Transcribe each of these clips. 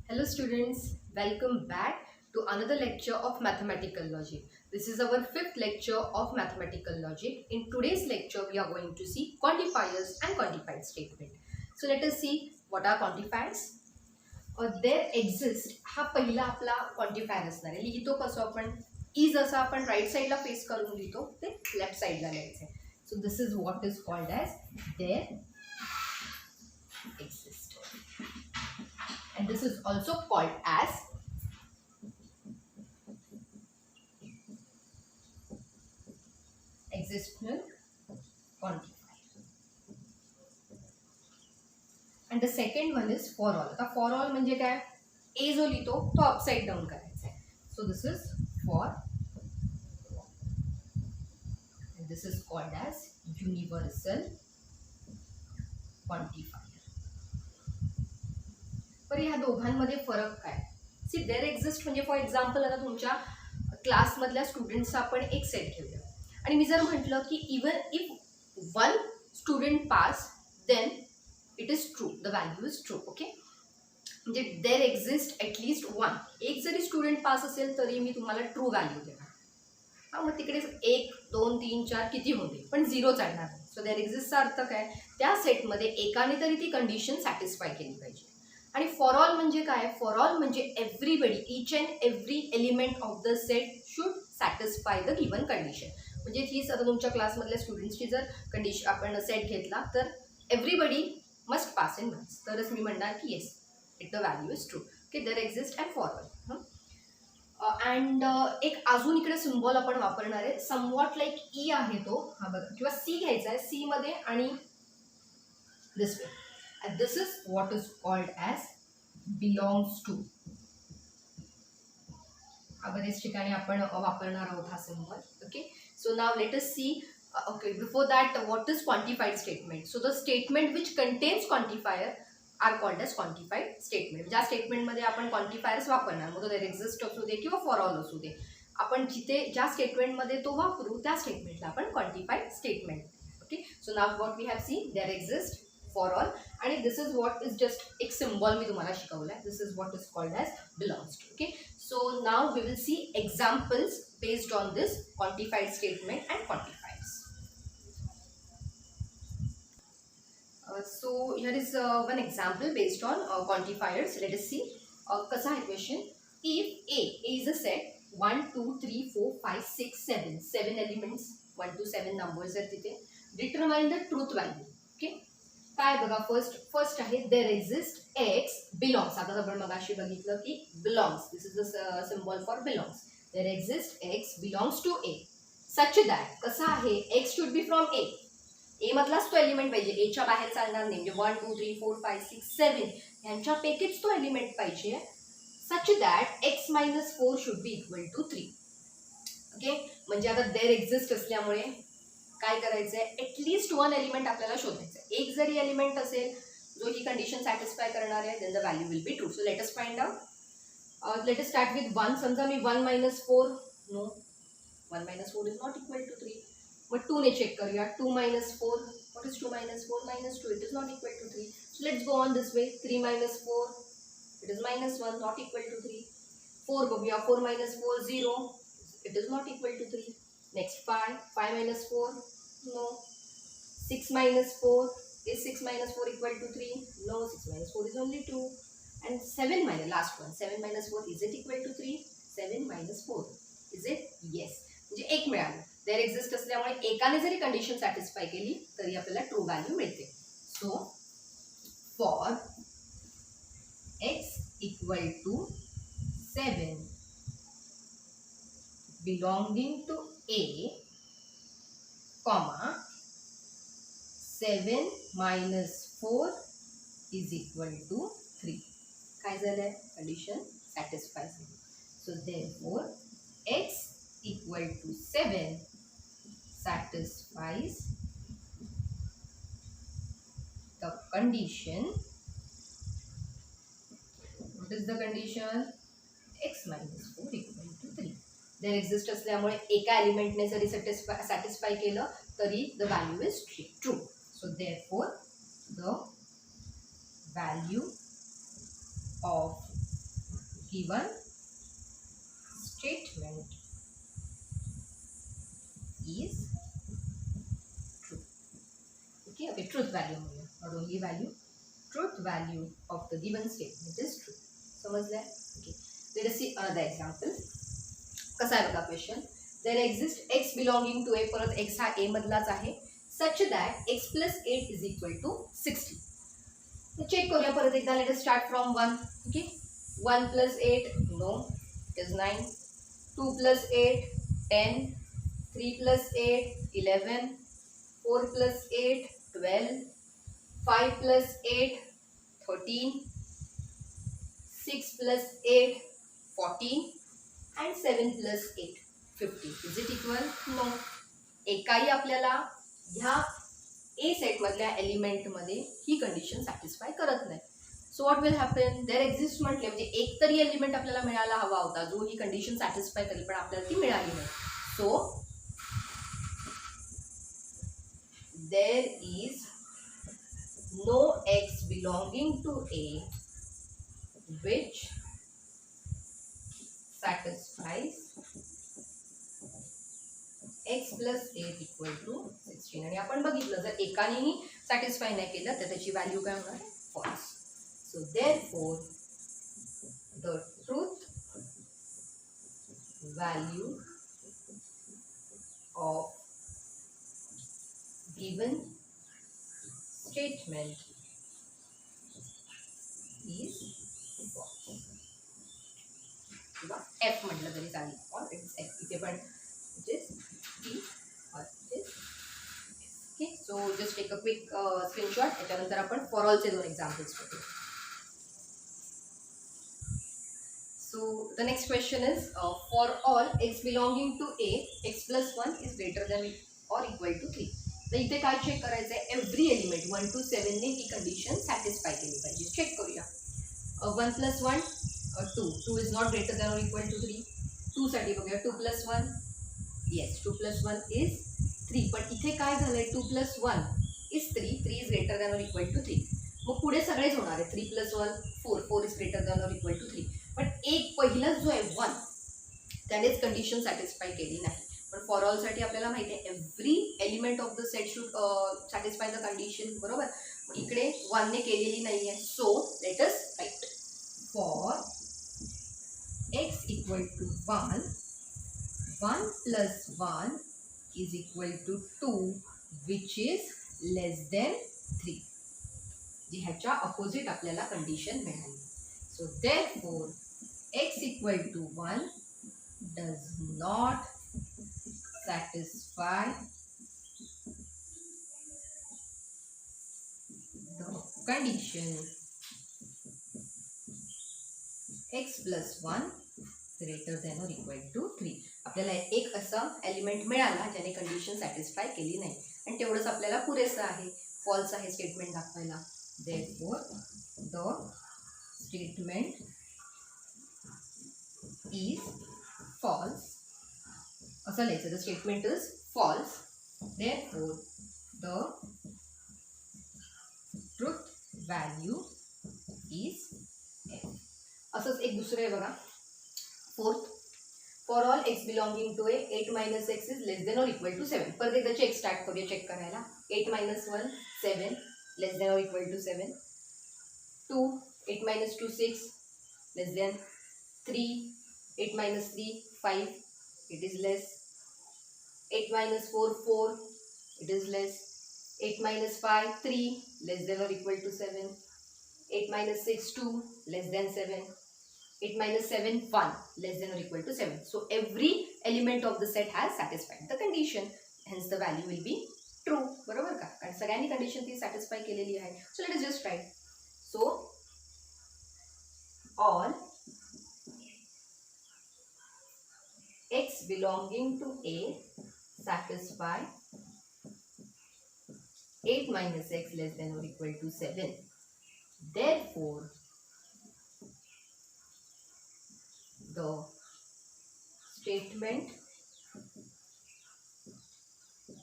Hello students, welcome back to another lecture of mathematical logic. This is our fifth lecture of mathematical logic. In today's lecture, we are going to see quantifiers and quantified statement. So let us see what are quantifiers. There exist हा पहिला आपला quantifier असणार आहे. लिहितो कसं आपण ई जसं आपण राईट साईडला फेस करून लिहितो ते लेफ्ट साईडला लिहायचं आहे. So this is what is called as there exist, and this is also called as existential quantifier. And the second one is for all. आता for all म्हणजे काय, a जो लिहितो तो अपसाइड डाउन करायचा आहे. So this is for all. And this is called as universal quantifier. पर ह्या दोघांमध्ये फरक काय? सी देअर एक्झिस्ट म्हणजे फॉर एक्झाम्पल आता तुमच्या क्लासमधल्या स्टुडंट्सचा आपण एक सेट घेऊया आणि मी जर म्हटलं की even if one student pass then it is true, the value is true. Okay, म्हणजे देअर एक्झिस्ट ॲटलिस्ट वन, एक जरी स्टुडंट पास असेल तरी मी तुम्हाला ट्रू व्हॅल्यू देणार. हां, मग तिकडे 1 2 3 4 किती होते पण 0 चालणार नाही. सो देअर एक्झिस्टचा अर्थ काय, त्या सेटमध्ये एकाने तरी ती कंडिशन सॅटिस्फाय केली पाहिजे. आणि फॉर ऑल म्हणजे काय, फॉर ऑल म्हणजे everybody, each and every element of the set should satisfy the given condition. म्हणजे हीच आता तुमच्या क्लासमधल्या स्टुडंट्सची जर कंडिशन आपण सेट घेतला तर everybody must pass in marks, तरच मी म्हणणार की yes it the value is true. Okay, there exist and for all. And एक अजून इकडे सिम्बॉल आपण वापरणार आहे, समवॉट लाईक ई आहे तो, हा बघा, किंवा सी घ्यायचा आहे, सी मध्ये आणि this way. And this is what is called as belongs to. बरेच ठिकाणी आपण वापरणार आहोत हा symbol. Okay, so now let us see. Okay, before that what is quantified statement. So the statement which contains quantifier are called as quantified statement. ज्या स्टेटमेंटमध्ये आपण quantifiers वापरणार, मग तो देअर एक्झिस्ट असू दे किंवा फॉर ऑल असू दे, आपण जिथे ज्या स्टेटमेंटमध्ये तो वापरू त्या स्टेटमेंटला आपण quantified statement. Okay, so now what we have seen, there exist, for all, आणि this is what is just एक सिम्बॉल मी तुम्हाला शिकवलं आहे. This is what is called as belongs to. Okay, so now we will see examples based on this quantified statement and quantifiers. So here is one example based on quantifiers. Let us see. कसा आहे question. If A is a set 1 2 3 4 5 6 7 7 elements, 1 to 7 numbers आहेत तिथे. Determine the truth value. Okay, काय बघा, first आहे there exist x belongs. आता आपण मगाशी बघितलं की belongs, this is the symbol for belongs. There exist x belongs to A such that, कसं आहे, x should be from A. A मधलाच तो एलिमेंट पाहिजे, एच्या बाहेर चालणार नाही. म्हणजे 1 2 3 4 5 6 7 यांच्यापैकीच तो एलिमेंट पाहिजे. Such that x minus 4 should be equal to 3. Okay, म्हणजे आता देअर एक्झिस्ट असल्यामुळे काय करायचं आहे, ॲटलिस्ट वन एलिमेंट आपल्याला शोधायचं आहे. एक जरी एलिमेंट असेल जो ही कंडिशन सॅटिस्फाय करणार आहे, then the value will be true. So let us find out. Let us start with 1. समजा मी 1 minus 4, no, 1 minus 4 is not equal to 3. मग 2 ने चेक करूया. 2 minus 4, what is 2 minus 4 minus 2, it is not equal to 3. So let's go on this way. 3 minus 4, it is -1, not equal to 3. 4 बघूया. 4 minus 4 0, it is not equal to 3. Next 5 minus 4, no. 6 minus 4, is 6 minus 4 equal to 3? No, 6 minus 4 is only 2. And 7 minus, last one, 7 minus 4, is it equal to 3? 7 minus 4, is it? Yes. म्हणजे एक मिळालं. There exist असल्यामुळे एकाने जरी condition satisfy केली तरी आपल्याला true value मिळते. So for x equal to 7 belonging to A, comma 7 minus 4 is equal to 3. काय झालंय, कंडिशन सॅटिस्फाय झाली. सो therefore x equal to 7 satisfies the condition. What is the condition? x minus 4 equal to 3. There exist असल्यामुळे एका एलिमेंटने जरी satisfy केलं तरी the value is true. So therefore the value of given statement is true. Okay, okay, truth value म्हणूया, not only value, truth value of the given statement is true. समजलंय? Okay, let us see another example. कसा आहे बघा question. There exists x belonging to a, परत x हा a मधलाच आहे, such that x plus 8 is equal to 60. तो check करूया परत एकदा. Let us start from 1. Okay, 1 plus 8 no, it is 9. 2 plus 8 10. 3 plus 8 11. 4 plus 8 12. 5 plus 8 13. 6 plus 8 14. and 7 plus 8 50. Is it equal? No. एकाही आपल्याला ह्या ए सेट मधल्या एलिमेंट मध्ये ही कंडिशन सॅटिस्फाय करत नाही. So what will happen, there exist म्हटले म्हणजे एक तरी एलिमेंट आपल्याला मिळायला हवा होता जो ही कंडिशन सॅटिस्फाय करेल, पण आपल्याला ती मिळाली नाही. So there is no x belonging to A which satisfies x plus 8 equal to 16. आणि आपण बघितलं जर एकानेही सॅटिस्फाय नाही केलं तर त्याची व्हॅल्यू काय होणार, false. So therefore the truth value of given statement is false. किंवा एफ म्हटलं तरी चालेल, और इट्स एफ इथे पण T or okay. So just take a quick screenshot. त्याच्यानंतर आपण फॉर ऑलचे दोन एक्झाम्पल्स बघू. So the next question is for all x belonging to A x plus 1 is greater than or equal to 3. तर इथे काय चेक करायचं आहे, एव्हरी एलिमेंट 1 to 7 ने ही कंडिशन सॅटिस्फाय केली पाहिजे. चेक करूया. 1 plus 1 2. 2 is not greater than or equal to 3. 2 साठी बघूया. 2 plus 1, yes, 2 plus 1 is 3. पण इथे काय झालंय, 2 plus 1 is 3. 3 is greater than or equal to 3. मग पुढे सगळेच होणार आहे. 3 plus 1 4. 4 is greater than or equal to 3. पण एक पहिलाच जो आहे 1 त्यानेच कंडिशन सॅटिस्फाय केली नाही. पण फॉर ऑल साठी आपल्याला माहिती आहे every element of the set should satisfy the condition, बरोबर. इकडे 1 ने केलेली नाहीये. So let us write for x equal to 1, 1 plus 1 is equal to 2 which is less than 3. जी ह्याच्या अपोजिट आपल्याला कंडिशन मिळाली. सो therefore x equal to 1 does not satisfy the condition x plus 1 greater than or equal to 3. आपल्याला एक असा element मिळाला ज्याने condition satisfy केली नाही आणि तेवढंच आपल्याला पुरेसं आहे, फॉल्स आहे स्टेटमेंट दाखवायला. therefore the statement is false. असं लिहायचं, the statement is false. therefore the truth value is f. असंच एक दुसरं आहे बघा. Fourth, for all x belonging to A 8 minus x is less than or equal to 7. परत एकदा चेक स्टार्ट करूया चेक करायला. 8 minus 1 7 less than or equal to 7. 2 8 minus 2 6 less than 3. 8 minus 3 5 it is less. 8 minus 4 4 it is less. 8 minus 5 3 less than or equal to 7. 8 minus 6 2 less than 7. 8 minus 7 1 less than or equal to 7. So every element of the set has satisfied the condition, hence the value will be true. बरोबर का, कारण सगळ्यांनी condition ती satisfy केलेली आहे. So let us just write. So all x belonging to A satisfy 8 minus x less than or equal to 7. Therefore the statement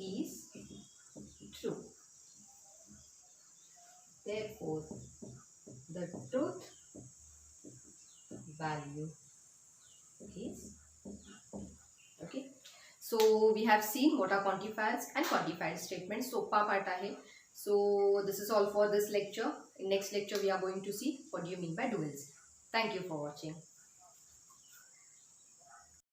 is true. Therefore the truth value is. Okay. So we have seen what are quantifiers and quantified statements. सोपा part आहे. So this is all for this lecture. In next lecture we are going to see what do you mean by duals. Thank you for watching.